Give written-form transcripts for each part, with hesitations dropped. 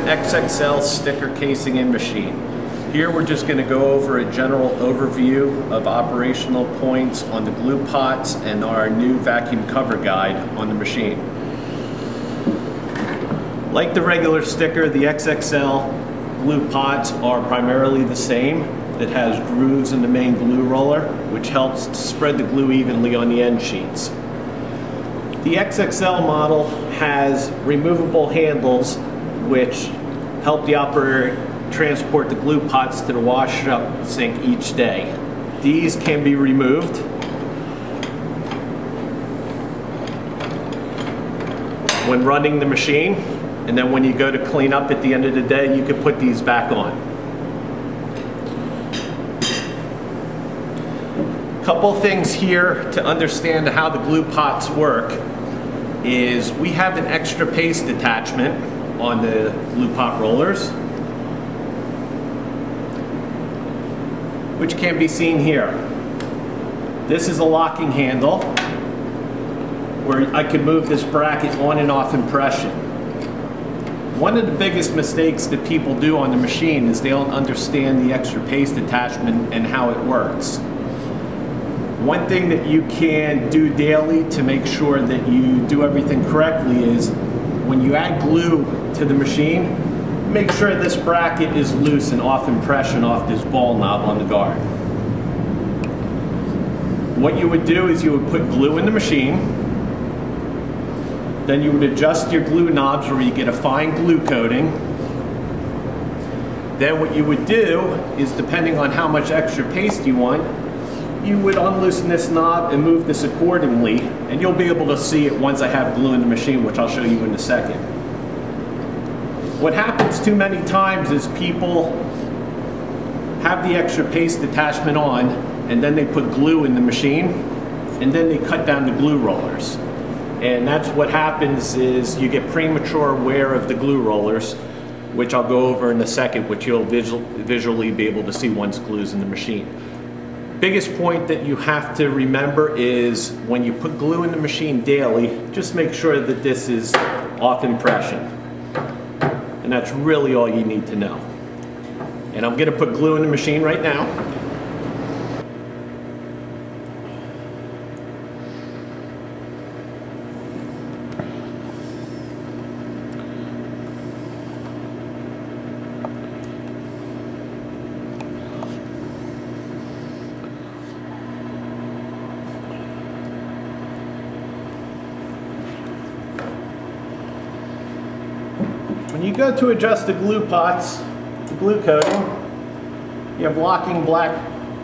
XXL sticker casing and machine. Here we're just going to go over a general overview of operational points on the glue pots and our new vacuum cover guide on the machine. Like the regular sticker, the XXL glue pots are primarily the same. It has grooves in the main glue roller, which helps to spread the glue evenly on the end sheets. The XXL model has removable handles which help the operator transport the glue pots to the wash-up sink each day. These can be removed when running the machine, and then when you go to clean up at the end of the day, you can put these back on. Couple things here to understand how the glue pots work is we have an extra paste attachment on the glue pot rollers, which can be seen here. This is a locking handle where I can move this bracket on and off impression. One of the biggest mistakes that people do on the machine is they don't understand the extra paste attachment and how it works. One thing that you can do daily to make sure that you do everything correctly is when you add glue to the machine, make sure this bracket is loose and off impression off this ball knob on the guard. What you would do is you would put glue in the machine, then you would adjust your glue knobs where you get a fine glue coating. Then what you would do is, depending on how much extra paste you want, you would unloosen this knob and move this accordingly, and you'll be able to see it once I have glue in the machine, which I'll show you in a second. What happens too many times is people have the extra paste attachment on, and then they put glue in the machine, and then they cut down the glue rollers. And that's what happens is you get premature wear of the glue rollers, which I'll go over in a second, which you'll visually be able to see once glue's in the machine. Biggest point that you have to remember is when you put glue in the machine daily, just make sure that this is off impression. And that's really all you need to know. And I'm going to put glue in the machine right now. When you go to adjust the glue pots, the glue coating, you have locking black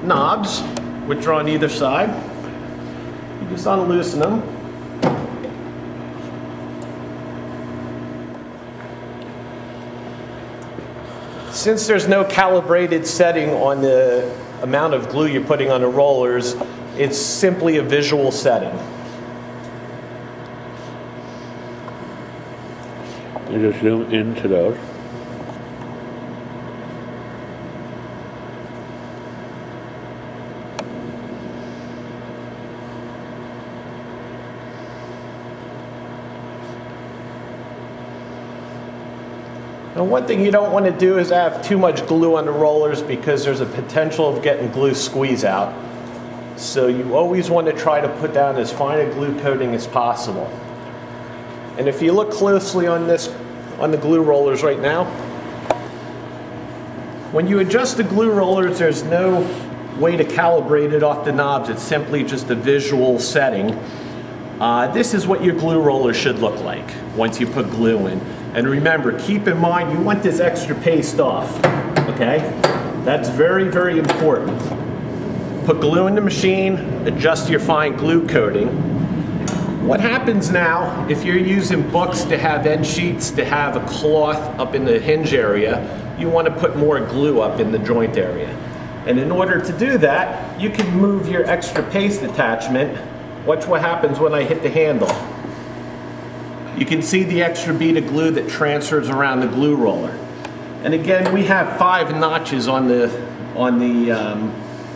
knobs, which are on either side. You just unloosen them. Since there's no calibrated setting on the amount of glue you're putting on the rollers, it's simply a visual setting. You just zoom into those. Now, one thing you don't want to do is have too much glue on the rollers because there's a potential of getting glue squeeze out. So you always want to try to put down as fine a glue coating as possible. And if you look closely on the glue rollers right now, when you adjust the glue rollers, there's no way to calibrate it off the knobs. It's simply just a visual setting. This is what your glue roller should look like once you put glue in. And remember, keep in mind, you want this extra paste off, okay? That's very, very important. Put glue in the machine, adjust your fine glue coating. What happens now, if you're using books to have end sheets, to have a cloth up in the hinge area, you want to put more glue up in the joint area. And in order to do that, you can move your extra paste attachment. Watch what happens when I hit the handle. You can see the extra bead of glue that transfers around the glue roller. And again, we have 5 notches on the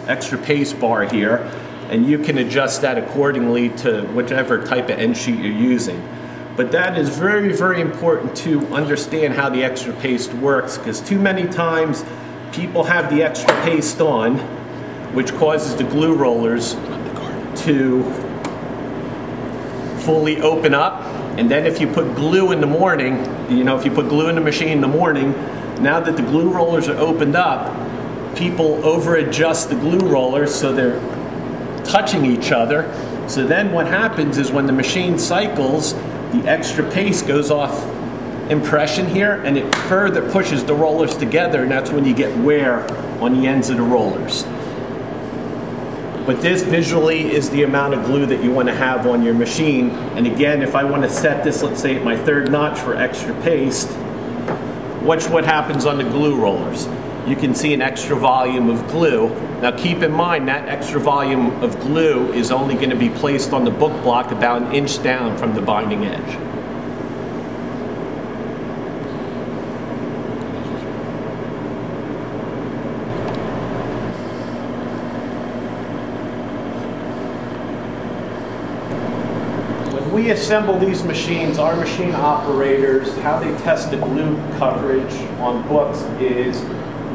extra paste bar here, and you can adjust that accordingly to whichever type of end sheet you're using. But that is very, very important to understand how the extra paste works, because too many times people have the extra paste on, which causes the glue rollers to fully open up. And then if you put glue in the morning, if you put glue in the machine in the morning, now that the glue rollers are opened up, people over adjust the glue rollers so they're touching each other. So then what happens is when the machine cycles, the extra paste goes off impression here and it further pushes the rollers together, and that's when you get wear on the ends of the rollers. But this visually is the amount of glue that you want to have on your machine. And again, if I want to set this, let's say at my 3rd notch for extra paste, watch what happens on the glue rollers. You can see an extra volume of glue. Now keep in mind that extra volume of glue is only going to be placed on the book block about 1 inch down from the binding edge. When we assemble these machines, our machine operators, how they test the glue coverage on books is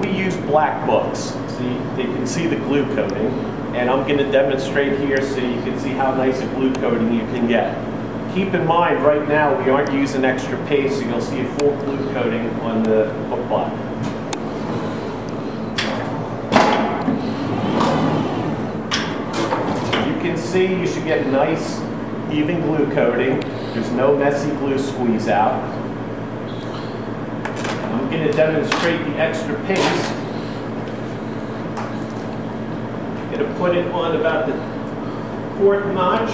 we use black books, so they can see the glue coating, and I'm going to demonstrate here so you can see how nice a glue coating you can get. Keep in mind, right now we aren't using extra paste, so you'll see a full glue coating on the book block. You can see you should get nice, even glue coating. There's no messy glue squeeze out. I'm going to demonstrate the extra paste. I'm going to put it on about the 4th notch.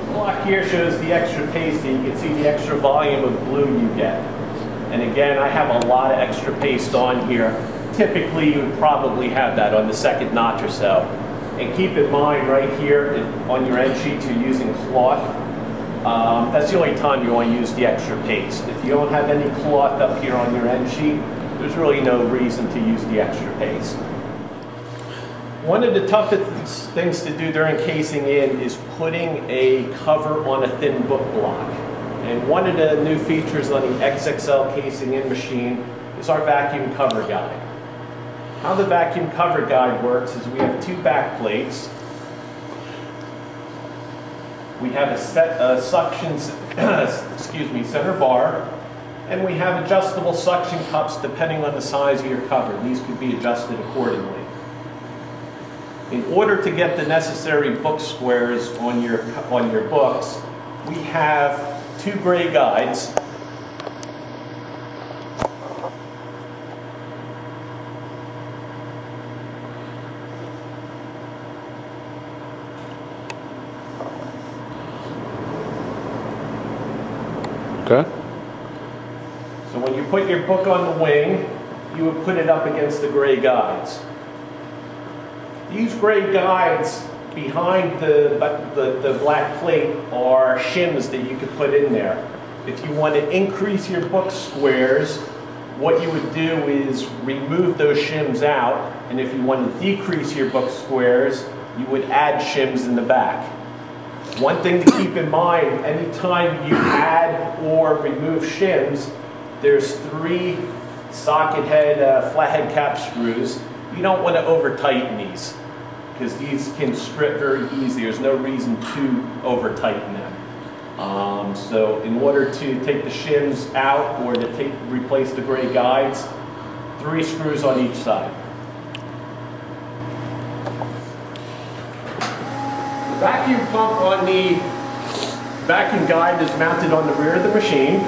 The block here shows the extra paste, and you can see the extra volume of glue you get. And again, I have a lot of extra paste on here. Typically, you would probably have that on the 2nd notch or so. And keep in mind right here, on your end sheets you're using cloth. That's the only time you want to use the extra paste. If you don't have any cloth up here on your end sheet, there's really no reason to use the extra paste. One of the toughest things to do during casing in is putting a cover on a thin book block. And one of the new features on the XXL casing in machine is our vacuum cover guide. How the vacuum cover guide works is we have 2 back plates. We have a suction center bar, and we have adjustable suction cups depending on the size of your cover. These could be adjusted accordingly. In order to get the necessary book squares on your books, we have 2 gray guides. Okay. So when you put your book on the wing, you would put it up against the gray guides. These gray guides behind the black plate are shims that you could put in there. If you want to increase your book squares, what you would do is remove those shims out, and if you want to decrease your book squares, you would add shims in the back. One thing to keep in mind, anytime you add or remove shims, there's 3 socket head, flathead cap screws. You don't want to over tighten these, because these can strip very easily. There's no reason to over tighten them. So in order to take the shims out or to replace the gray guides, 3 screws on each side. The vacuum pump on the vacuum guide is mounted on the rear of the machine.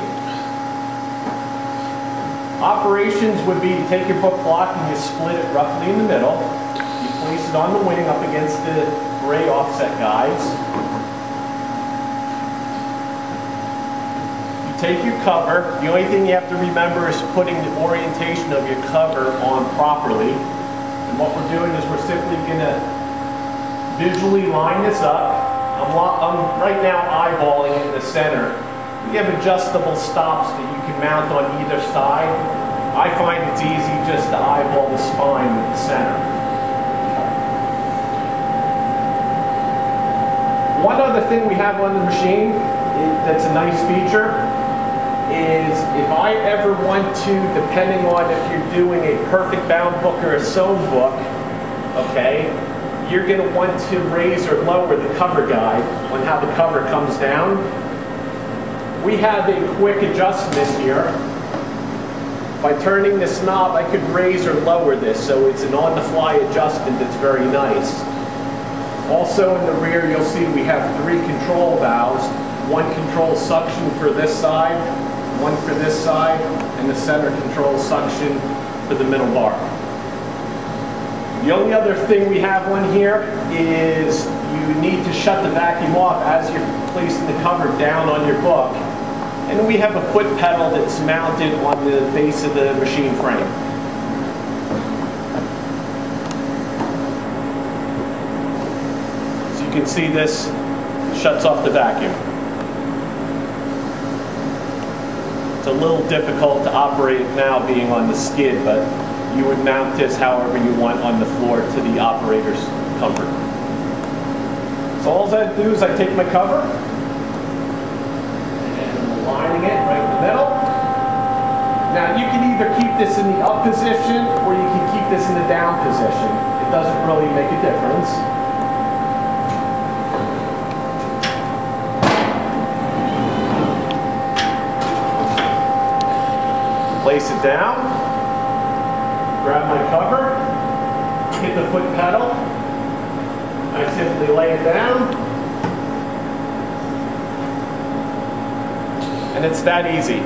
Operations would be to take your book block and you split it roughly in the middle. You place it on the wing up against the gray offset guides. You take your cover. The only thing you have to remember is putting the orientation of your cover on properly. And what we're doing is we're simply going to visually line this up. I'm right now eyeballing it in the center. We have adjustable stops that you can mount on either side. I find it's easy just to eyeball the spine with the center. One other thing we have on the machine that's a nice feature is if I ever want to, depending on if you're doing a perfect bound book or a sewn book, okay, you're going to want to raise or lower the cover guide on how the cover comes down. We have a quick adjustment here. By turning this knob, I could raise or lower this, so it's an on-the-fly adjustment that's very nice. Also in the rear, you'll see we have 3 control valves. One controls suction for this side, one for this side, and the center controls suction for the middle bar. The only other thing we have on here is you need to shut the vacuum off as you're placing the cover down on your book. And we have a foot pedal that's mounted on the base of the machine frame. So you can see this shuts off the vacuum. It's a little difficult to operate now being on the skid, but you would mount this however you want on the floor to the operator's comfort. So all I do is I take my cover, lining it right in the middle. Now you can either keep this in the up position or you can keep this in the down position. It doesn't really make a difference. Place it down, grab my cover, hit the foot pedal, I simply lay it down. And it's that easy.